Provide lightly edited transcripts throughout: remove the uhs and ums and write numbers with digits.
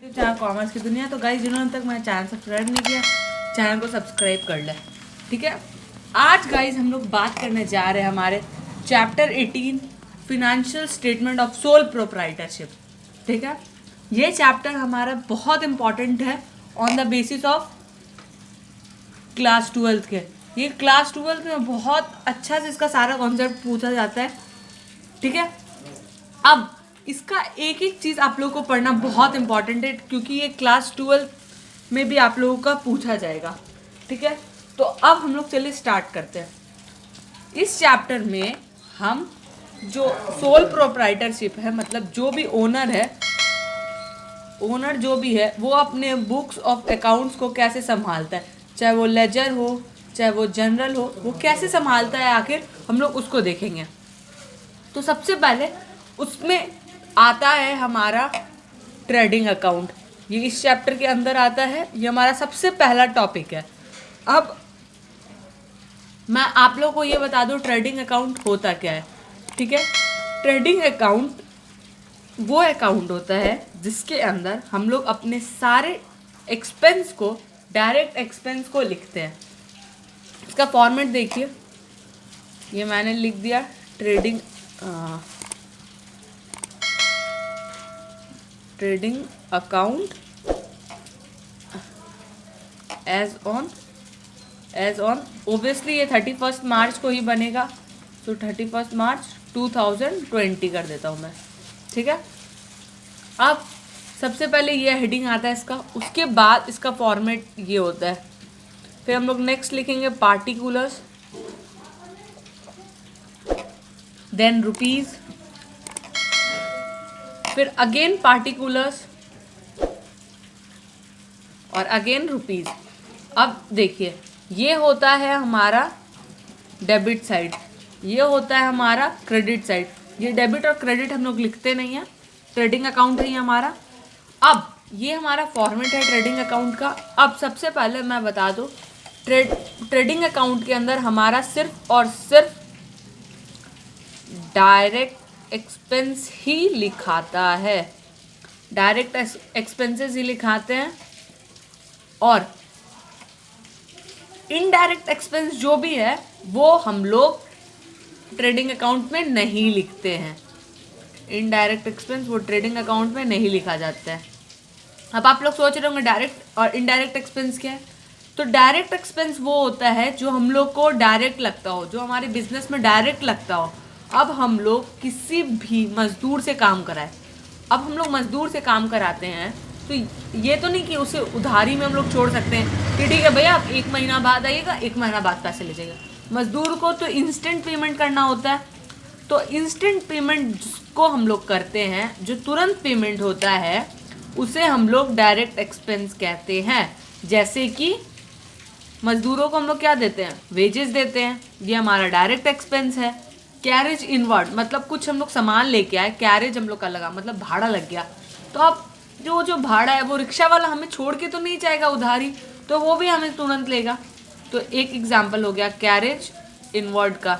Channel commerce की दुनिया। तो गाइस जिन्होंने तक मेरा चैनल सब्सक्राइब नहीं किया, चैनल को सब्सक्राइब कर ले, ठीक है। आज गाइस हम लोग बात करने जा रहे हैं हमारे chapter 18 financial statement of sole proprietorship, ठीक है। ये चैप्टर हमारा बहुत इंपॉर्टेंट है on the basis of class 12 के। ये क्लास 12 में बहुत अच्छा से इसका सारा कॉन्सेप्ट पूछा जाता है, ठीक है। अब इसका एक एक चीज़ आप लोगों को पढ़ना बहुत इंपॉर्टेंट है, क्योंकि ये क्लास 12 में भी आप लोगों का पूछा जाएगा, ठीक है। तो अब हम लोग चलिए स्टार्ट करते हैं। इस चैप्टर में हम जो सोल प्रोप्राइटरशिप है, मतलब जो भी ओनर है, ओनर जो भी है वो अपने बुक्स ऑफ अकाउंट्स को कैसे संभालता है, चाहे वो लेजर हो चाहे वो जनरल हो, वो कैसे संभालता है आखिर हम लोग उसको देखेंगे। तो सबसे पहले उसमें आता है हमारा ट्रेडिंग अकाउंट। ये इस चैप्टर के अंदर आता है, ये हमारा सबसे पहला टॉपिक है। अब मैं आप लोगों को ये बता दूं ट्रेडिंग अकाउंट होता क्या है, ठीक है। ट्रेडिंग अकाउंट वो अकाउंट होता है जिसके अंदर हम लोग अपने सारे एक्सपेंस को, डायरेक्ट एक्सपेंस को लिखते हैं। इसका फॉर्मेट देखिए, ये मैंने लिख दिया trading account as on obviously ये 31 मार्च को ही बनेगा, तो 31 मार्च 2020 कर देता हूँ मैं, ठीक है। अब सबसे पहले ये हेडिंग आता है इसका, उसके बाद इसका फॉर्मेट ये होता है। फिर हम लोग नेक्स्ट लिखेंगे पार्टिकुलर्स, देन रुपीज, फिर अगेन पार्टिकुलर्स और अगेन रुपीज। अब देखिए, ये होता है हमारा डेबिट साइड, ये होता है हमारा क्रेडिट साइड। ये डेबिट और क्रेडिट हम लोग लिखते नहीं हैं, ट्रेडिंग अकाउंट है ये हमारा। अब ये हमारा फॉर्मेट है ट्रेडिंग अकाउंट का। अब सबसे पहले मैं बता दूं, ट्रेडिंग अकाउंट के अंदर हमारा सिर्फ और सिर्फ डायरेक्ट एक्सपेंस ही लिखाता है, डायरेक्ट एक्सपेंसेस ही लिखाते हैं, और इनडायरेक्ट एक्सपेंस जो भी है वो हम लोग ट्रेडिंग अकाउंट में नहीं लिखते हैं। इनडायरेक्ट एक्सपेंस वो ट्रेडिंग अकाउंट में नहीं लिखा जाता है। अब आप लोग सोच रहे होंगे डायरेक्ट और इनडायरेक्ट एक्सपेंस क्या है। तो डायरेक्ट एक्सपेंस वो होता है जो हम लोग को डायरेक्ट लगता हो, जो हमारे बिजनेस में डायरेक्ट लगता हो। अब हम लोग किसी भी मजदूर से काम कराए, अब हम लोग मजदूर से काम कराते हैं, तो ये तो नहीं कि उसे उधारी में हम लोग छोड़ सकते हैं कि ठीक है भैया आप 1 महीना बाद आइएगा, 1 महीना बाद पैसे ले जाइएगा। मजदूर को तो इंस्टेंट पेमेंट करना होता है। तो इंस्टेंट पेमेंट जिसको हम लोग करते हैं, जो तुरंत पेमेंट होता है, उसे हम लोग डायरेक्ट एक्सपेंस कहते हैं। जैसे कि मजदूरों को हम लोग क्या देते हैं, वेजेस देते हैं, ये हमारा डायरेक्ट एक्सपेंस है। कैरेज इनवर्ड, मतलब कुछ हम लोग सामान लेके आए, कैरेज हम लोग का लगा, मतलब भाड़ा लग गया। तो अब जो भाड़ा है वो रिक्शा वाला हमें छोड़ के तो नहीं जाएगा उधारी, तो वो भी हमें तुरंत लेगा। तो एक एग्जाम्पल हो गया कैरेज इनवर्ड का।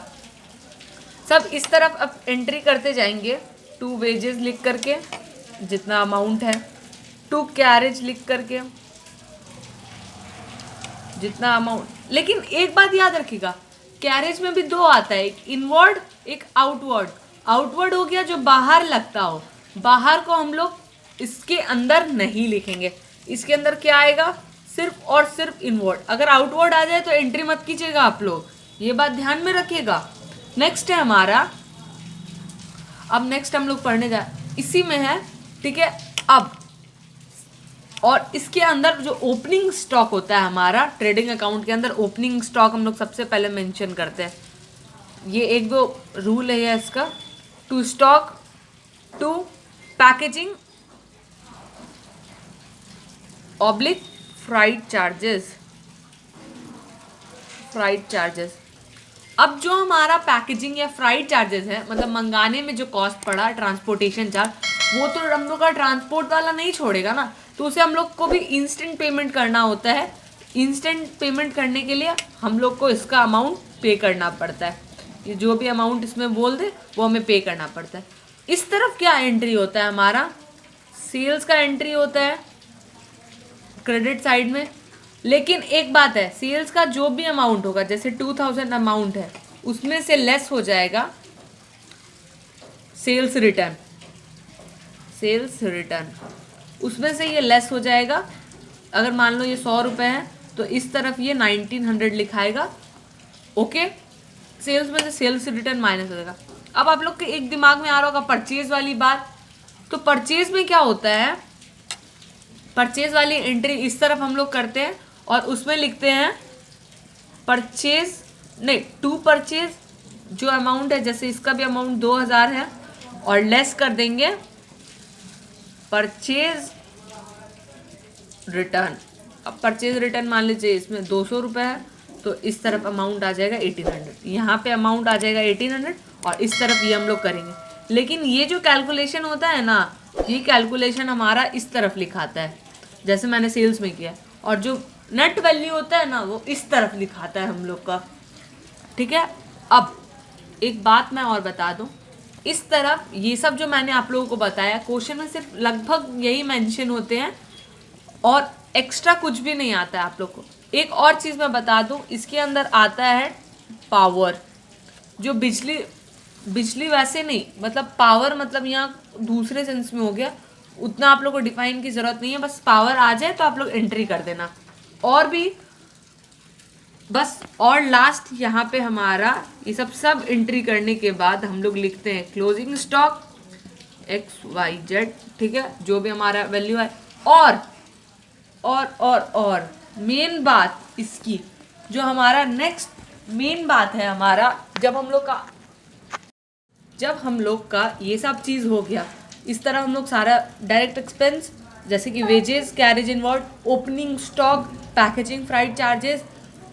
सब इस तरफ अब एंट्री करते जाएंगे, 2 वेजेस लिख करके जितना अमाउंट है, 2 कैरेज लिख करके जितना अमाउंट। लेकिन एक बात याद रखिएगा, कैरेज में भी 2 आता है, एक इनवर्ड एक आउटवर्ड। आउटवर्ड हो गया जो बाहर लगता हो, बाहर को हम लोग इसके अंदर नहीं लिखेंगे। इसके अंदर क्या आएगा, सिर्फ और सिर्फ इनवर्ड। अगर आउटवर्ड आ जाए तो एंट्री मत कीजिएगा आप लोग, ये बात ध्यान में रखिएगा। नेक्स्ट है हमारा, अब नेक्स्ट हम लोग पढ़ने जा इसी में है, ठीक है। अब और इसके अंदर जो ओपनिंग स्टॉक होता है हमारा ट्रेडिंग अकाउंट के अंदर, ओपनिंग स्टॉक हम लोग सबसे पहले मेंशन करते हैं। ये 1-2 रूल है इसका, to stock, to packaging, oblique freight charges. अब जो हमारा पैकेजिंग या फ्राइट चार्जेस है, मतलब मंगाने में जो कॉस्ट पड़ा, ट्रांसपोर्टेशन चार्ज, वो तो हम लोग का ट्रांसपोर्ट वाला नहीं छोड़ेगा ना, तो उसे हम लोग को भी इंस्टेंट पेमेंट करना होता है। इंस्टेंट पेमेंट करने के लिए हम लोग को इसका अमाउंट पे करना पड़ता है। ये जो भी अमाउंट इसमें बोल दे वो हमें पे करना पड़ता है। इस तरफ क्या एंट्री होता है हमारा, सेल्स का एंट्री होता है, क्रेडिट साइड में। लेकिन एक बात है, सेल्स का जो भी अमाउंट होगा, जैसे 2000 अमाउंट है, उसमें से लेस हो जाएगा सेल्स रिटर्न। सेल्स रिटर्न उसमें से ये लेस हो जाएगा। अगर मान लो ये 100 रुपये है तो इस तरफ ये 1900 लिखाएगा। ओके, सेल्स में से सेल्स रिटर्न माइनस हो जाएगा। अब आप लोग के एक दिमाग में आ रहा होगा परचेज वाली बात। तो परचेज में क्या होता है, परचेज वाली एंट्री इस तरफ हम लोग करते हैं और उसमें लिखते हैं परचेज, नहीं, टू परचेज जो अमाउंट है, जैसे इसका भी अमाउंट 2000 है, और लेस कर देंगे परचेज रिटर्न। अब परचेज रिटर्न मान लीजिए इसमें 200 रुपये है, तो इस तरफ अमाउंट आ जाएगा 1800, यहाँ पे अमाउंट आ जाएगा 1800, और इस तरफ ये हम लोग करेंगे। लेकिन ये जो कैलकुलेशन होता है ना, ये कैलकुलेशन हमारा इस तरफ लिखाता है, जैसे मैंने सेल्स में किया, और जो नेट वैल्यू होता है ना वो इस तरफ लिखाता है हम लोग का। ठीक है, अब एक बात मैं और बता दूं, इस तरफ ये सब जो मैंने आप लोगों को बताया, क्वेश्चन में सिर्फ लगभग यही मेंशन होते हैं और एक्स्ट्रा कुछ भी नहीं आता है आप लोग को। एक और चीज़ मैं बता दूं, इसके अंदर आता है पावर, जो बिजली वैसे नहीं, मतलब पावर मतलब यहाँ दूसरे सेंस में हो गया, उतना आप लोग को डिफाइन की ज़रूरत नहीं है, बस पावर आ जाए तो आप लोग एंट्री कर देना। और भी बस, और लास्ट यहाँ पे हमारा ये सब एंट्री करने के बाद हम लोग लिखते हैं क्लोजिंग स्टॉक XYZ, ठीक है, जो भी हमारा वैल्यू है। और मेन बात इसकी, जो हमारा नेक्स्ट मेन बात है हमारा, जब हम लोग का ये सब चीज़ हो गया, इस तरह हम लोग सारा डायरेक्ट एक्सपेंस जैसे कि wages, carriage inward, opening stock, packaging, freight charges,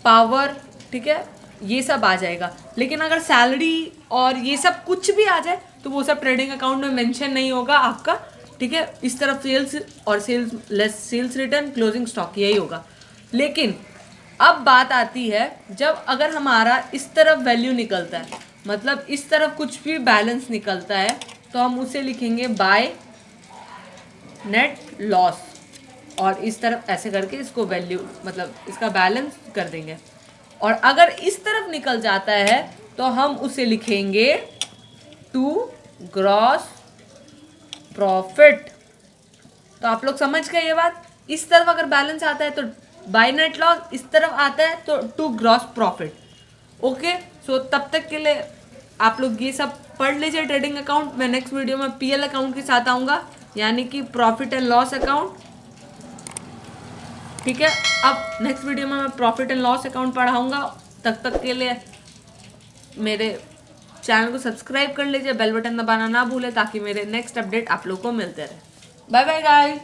power, ठीक है, ये सब आ जाएगा। लेकिन अगर सैलरी और ये सब कुछ भी आ जाए तो वो सब ट्रेडिंग अकाउंट में मेंशन नहीं होगा आपका। ठीक है, इस तरफ सेल्स और sales less sales return, closing stock, यही होगा। लेकिन अब बात आती है, जब अगर हमारा इस तरफ वैल्यू निकलता है, मतलब इस तरफ कुछ भी बैलेंस निकलता है, तो हम उसे लिखेंगे बाय नेट लॉस, और इस तरफ ऐसे करके इसको वैल्यू मतलब इसका बैलेंस कर देंगे। और अगर इस तरफ निकल जाता है तो हम उसे लिखेंगे टू ग्रॉस प्रॉफिट। तो आप लोग समझ गए ये बात। इस तरफ अगर बैलेंस आता है तो बाय नेट लॉस, इस तरफ आता है तो टू ग्रॉस प्रॉफिट। ओके, सो तब तक के लिए आप लोग ये सब पढ़ लीजिए ट्रेडिंग अकाउंट। मैं नेक्स्ट वीडियो में PL अकाउंट के साथ आऊँगा, यानी कि प्रॉफिट एंड लॉस अकाउंट। ठीक है, अब नेक्स्ट वीडियो में मैं प्रॉफिट एंड लॉस अकाउंट पढ़ाऊँगा। तब तक के लिए मेरे चैनल को सब्सक्राइब कर लीजिए, बेल बटन दबाना ना भूलें, ताकि मेरे नेक्स्ट अपडेट आप लोग को मिलते रहे। Bye bye guys.